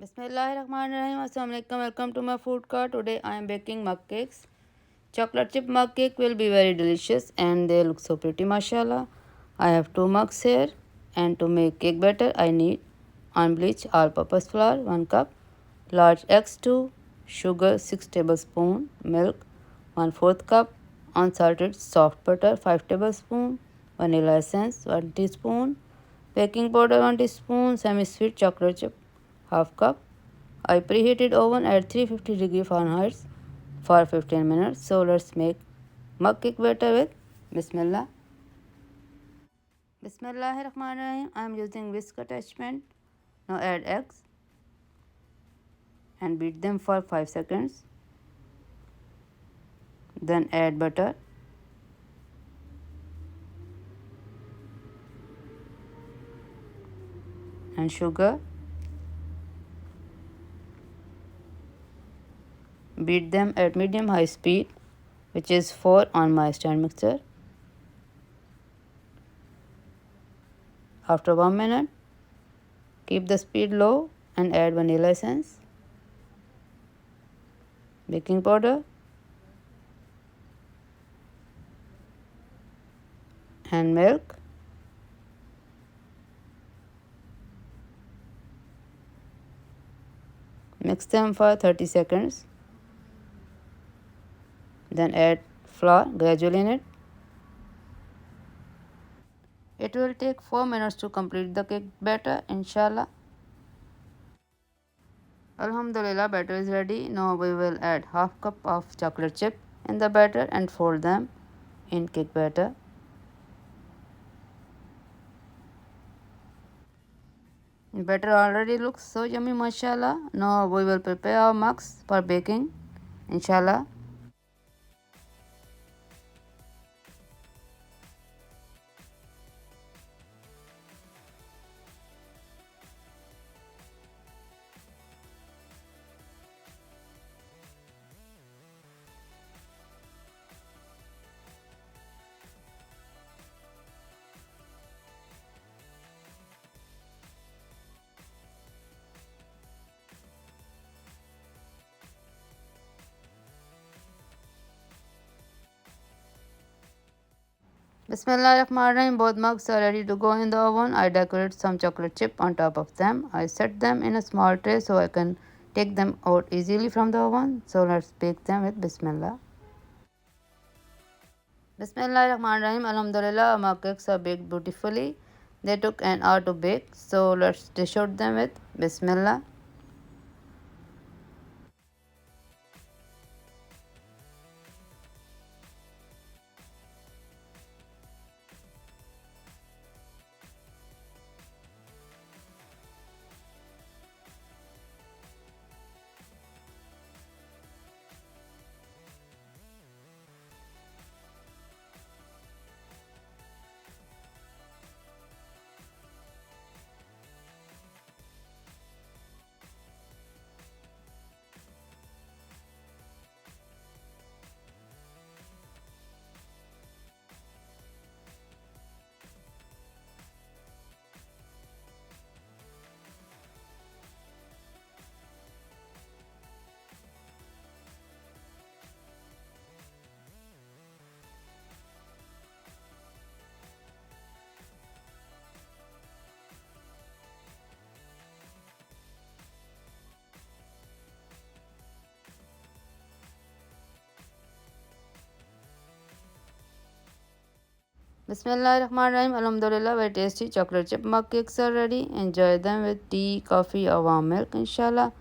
Bismillahirrahmanirrahim. Assalamu alaikum. Welcome to my food cart. Today I am baking mug cakes. Chocolate chip mug cake will be very delicious and they look so pretty, mashallah. I have 2 mugs here, and to make cake batter I need unbleached all-purpose flour 1 cup, large eggs 2, sugar 6 tablespoons, milk 1/4 cup, unsalted soft butter 5 tablespoons, vanilla essence 1 teaspoon, baking powder 1 teaspoon, semi-sweet chocolate chip half cup. I preheated oven at 350 Fahrenheit for 15 minutes. So let's make mug cake batter with Bismillah. Bismillahirrahmanirrahim. I am using whisk attachment. Now add eggs and beat them for 5 seconds. Then add butter. And sugar. Beat them at medium-high speed, which is 4 on my stand mixer. After 1 minute, keep the speed low and add vanilla essence, baking powder, and milk. Mix them for 30 seconds. Then add flour gradually in it. It will take 4 minutes to complete the cake batter, inshallah. Alhamdulillah, batter is ready. Now we will add half cup of chocolate chip in the batter and fold them in cake batter. Batter already looks so yummy, mashallah. Now we will prepare our mugs for baking, inshallah. Bismillahirrahmanirrahim. Both mugs are ready to go in the oven. I decorate some chocolate chip on top of them. I set them in a small tray so I can take them out easily from the oven. So let's bake them with Bismillah. Bismillahirrahmanirrahim. Alhamdulillah, my cakes are baked beautifully. They took an hour to bake. So let's dish out them with Bismillah. Bismillahirrahmanirrahim. Alhamdulillah, very tasty chocolate chip mug cakes are ready. Enjoy them with tea, coffee, or warm milk, inshallah.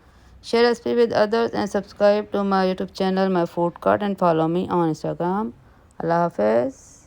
Share recipe with others and subscribe to my YouTube channel, my food cart, and follow me on Instagram. Allah Hafiz.